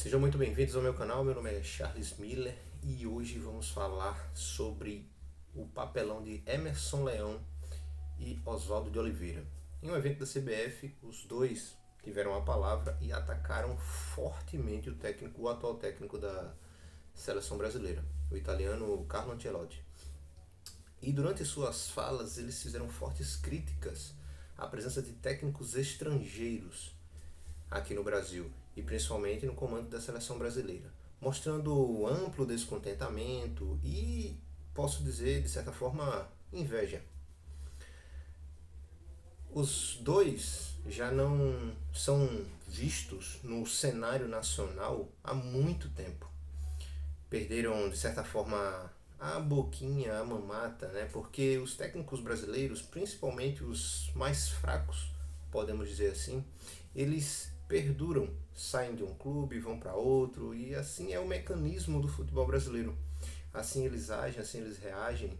Sejam muito bem-vindos ao meu canal, meu nome é Charles Miller e hoje vamos falar sobre o papelão de Emerson Leão e Oswaldo de Oliveira. Em um evento da CBF, os dois tiveram a palavra e atacaram fortemente o atual técnico da seleção brasileira, o italiano Carlo Ancelotti. E durante suas falas, eles fizeram fortes críticas à presença de técnicos estrangeiros aqui no Brasil e principalmente no comando da seleção brasileira, mostrando amplo descontentamento e, posso dizer, de certa forma, inveja. Os dois já não são vistos no cenário nacional há muito tempo. Perderam, de certa forma, a boquinha, a mamata, né? Porque os técnicos brasileiros, principalmente os mais fracos, podemos dizer assim, eles perduram, saem de um clube, vão para outro, e assim é o mecanismo do futebol brasileiro. Assim eles agem, assim eles reagem,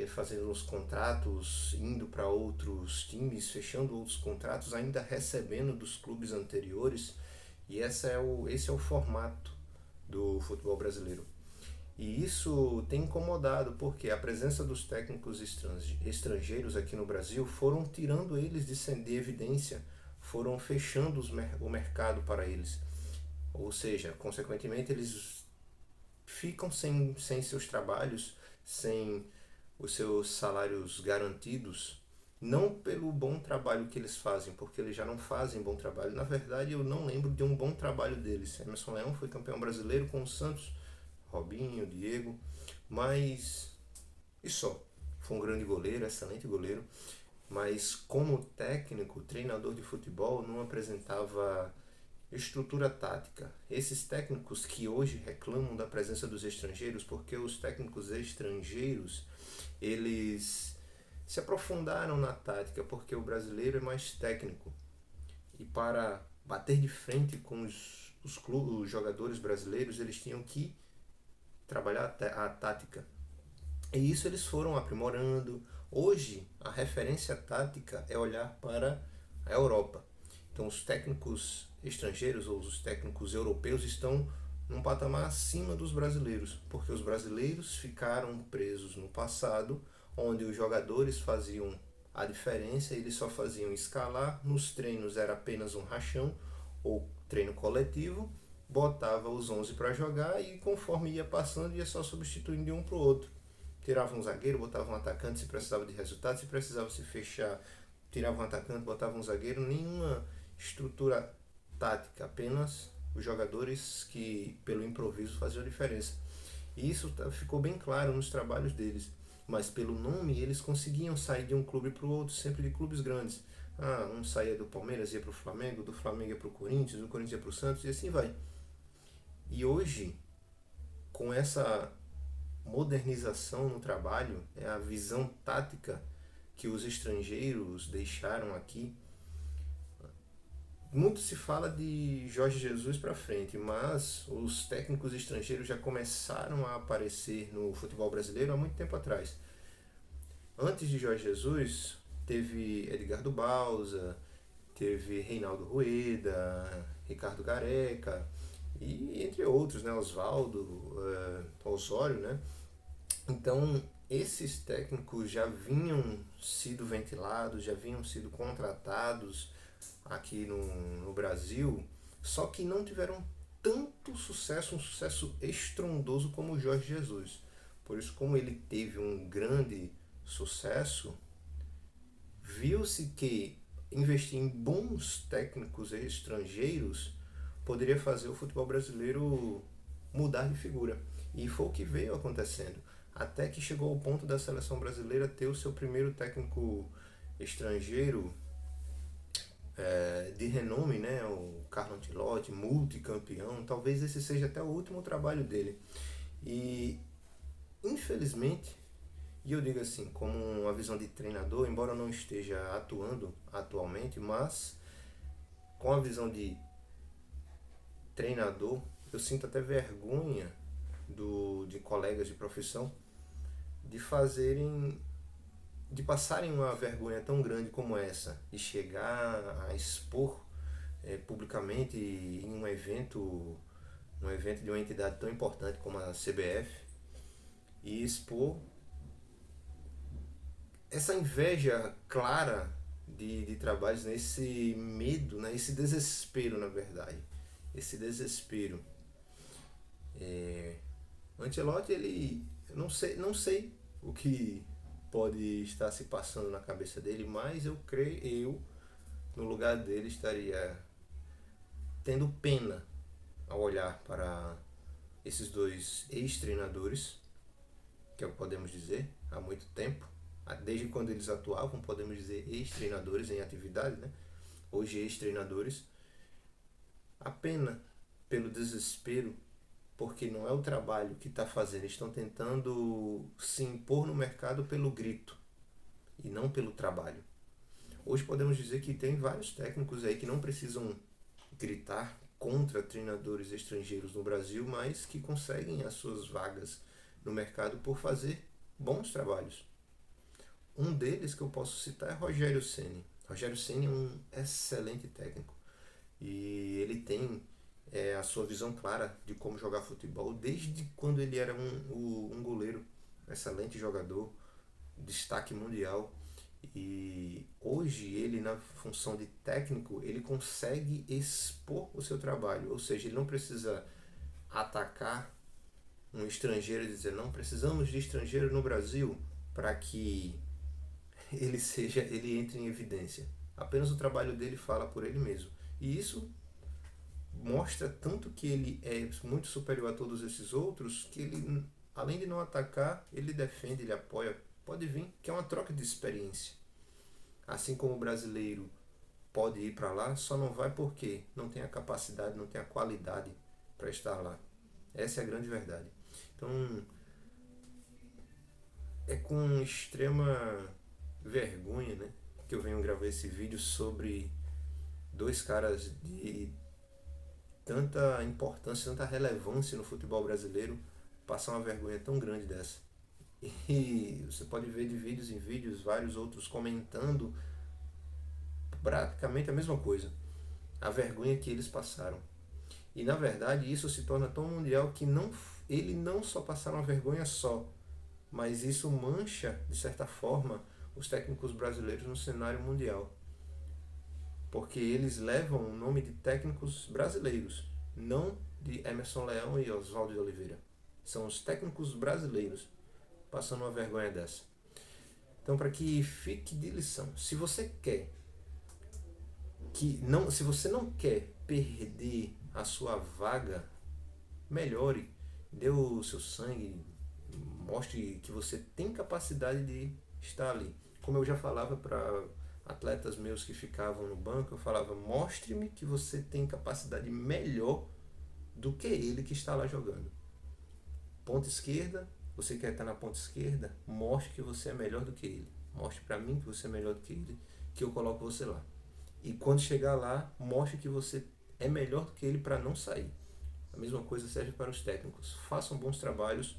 fazendo os contratos, indo para outros times, fechando outros contratos, ainda recebendo dos clubes anteriores, e esse é o formato do futebol brasileiro. E isso tem incomodado porque a presença dos técnicos estrangeiros aqui no Brasil foram tirando eles de evidência, foram fechando o mercado para eles. Ou seja, consequentemente, eles ficam sem seus trabalhos, sem os seus salários garantidos, não pelo bom trabalho que eles fazem, porque eles já não fazem bom trabalho. Na verdade, eu não lembro de um bom trabalho deles. Emerson Leão foi campeão brasileiro com o Santos, Robinho, Diego, mas e só. Foi um grande goleiro, excelente goleiro, mas como técnico, treinador de futebol, não apresentava estrutura tática. Esses técnicos que hoje reclamam da presença dos estrangeiros, porque os técnicos estrangeiros, eles se aprofundaram na tática, porque o brasileiro é mais técnico. E para bater de frente com os jogadores brasileiros, eles tinham que trabalhar a tática. E isso eles foram aprimorando. Hoje, a referência tática é olhar para a Europa. Então, os técnicos estrangeiros ou os técnicos europeus estão num patamar acima dos brasileiros, porque os brasileiros ficaram presos no passado, onde os jogadores faziam a diferença, eles só faziam escalar, nos treinos era apenas um rachão ou treino coletivo, botava os 11 para jogar e conforme ia passando ia só substituindo de um para o outro. Tirava um zagueiro, botava um atacante se precisava de resultado, se precisava se fechar, tirava um atacante, botava um zagueiro, nenhuma estrutura tática, apenas os jogadores que pelo improviso faziam a diferença. E isso ficou bem claro nos trabalhos deles. Mas pelo nome eles conseguiam sair de um clube para o outro, sempre de clubes grandes. Ah, um saía do Palmeiras ia para o Flamengo, do Flamengo ia para o Corinthians, do Corinthians ia para o Santos e assim vai. E hoje, com essa modernização no trabalho, é a visão tática que os estrangeiros deixaram aqui. Muito se fala de Jorge Jesus para frente, mas os técnicos estrangeiros já começaram a aparecer no futebol brasileiro há muito tempo atrás. Antes de Jorge Jesus, teve Edgardo Bausa, teve Reinaldo Rueda, Ricardo Gareca e entre outros, né, Oswaldo, Osório, né? Então, esses técnicos já vinham sido ventilados, já vinham sido contratados aqui no Brasil, só que não tiveram tanto sucesso, um sucesso estrondoso como o Jorge Jesus. Por isso, como ele teve um grande sucesso, viu-se que investir em bons técnicos estrangeiros poderia fazer o futebol brasileiro mudar de figura. E foi o que veio acontecendo. Até que chegou ao ponto da seleção brasileira ter o seu primeiro técnico estrangeiro de renome, né? O Carlo Ancelotti, multicampeão. Talvez esse seja até o último trabalho dele. E infelizmente, e eu digo assim, como uma visão de treinador, embora eu não esteja atuando atualmente, mas com a visão de treinador, eu sinto até vergonha de colegas de profissão de fazerem, de passarem uma vergonha tão grande como essa, de chegar a expor publicamente em um evento um evento de uma entidade tão importante como a CBF, e expor essa inveja clara de trabalhos, nesse medo, né? Esse desespero, na verdade. Esse desespero. O Ancelotti, ele, eu não sei o que pode estar se passando na cabeça dele, mas eu no lugar dele estaria tendo pena ao olhar para esses dois ex-treinadores, que é o que podemos dizer, há muito tempo, desde quando eles atuavam, podemos dizer ex-treinadores em atividade, né? Hoje ex-treinadores, a pena pelo desespero, porque não é o trabalho que está fazendo, estão tentando se impor no mercado pelo grito e não pelo trabalho. Hoje podemos dizer que tem vários técnicos aí que não precisam gritar contra treinadores estrangeiros no Brasil, mas que conseguem as suas vagas no mercado por fazer bons trabalhos. Um deles que eu posso citar é Rogério Ceni. Rogério Ceni é um excelente técnico e ele tem a sua visão clara de como jogar futebol desde quando ele era um goleiro, excelente jogador, destaque mundial. E hoje ele, na função de técnico, ele consegue expor o seu trabalho, ou seja, ele não precisa atacar um estrangeiro e dizer não precisamos de estrangeiro no Brasil para que ele entre em evidência. Apenas o trabalho dele fala por ele mesmo. E isso mostra tanto que ele é muito superior a todos esses outros, que ele, além de não atacar, ele defende, ele apoia. Pode vir, que é uma troca de experiência. Assim como o brasileiro pode ir para lá, só não vai porque não tem a capacidade, não tem a qualidade para estar lá. Essa é a grande verdade. Então, é com extrema vergonha, né, que eu venho gravar esse vídeo sobre dois caras de tanta importância, tanta relevância no futebol brasileiro, passar uma vergonha tão grande dessa. E você pode ver de vídeos em vídeos vários outros comentando praticamente a mesma coisa, a vergonha que eles passaram. E na verdade isso se torna tão mundial que ele não só passaram a vergonha só, mas isso mancha, de certa forma, os técnicos brasileiros no cenário mundial. Porque eles levam o nome de técnicos brasileiros, não de Emerson Leão e Oswaldo de Oliveira. São os técnicos brasileiros passando uma vergonha dessa. Então, para que fique de lição, se você se você não quer perder a sua vaga, melhore, dê o seu sangue, mostre que você tem capacidade de estar ali. Como eu já falava para atletas meus que ficavam no banco, eu falava: mostre-me que você tem capacidade melhor do que ele que está lá jogando. Ponta esquerda, você quer estar na ponta esquerda, mostre que você é melhor do que ele. Mostre para mim que você é melhor do que ele, que eu coloco você lá. E quando chegar lá, mostre que você é melhor do que ele para não sair. A mesma coisa serve para os técnicos. Façam bons trabalhos.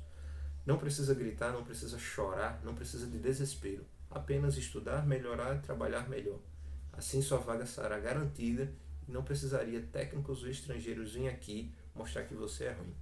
Não precisa gritar, não precisa chorar, não precisa de desespero. Apenas estudar, melhorar e trabalhar melhor. Assim sua vaga será garantida e não precisaria técnicos ou estrangeiros virem aqui mostrar que você é ruim.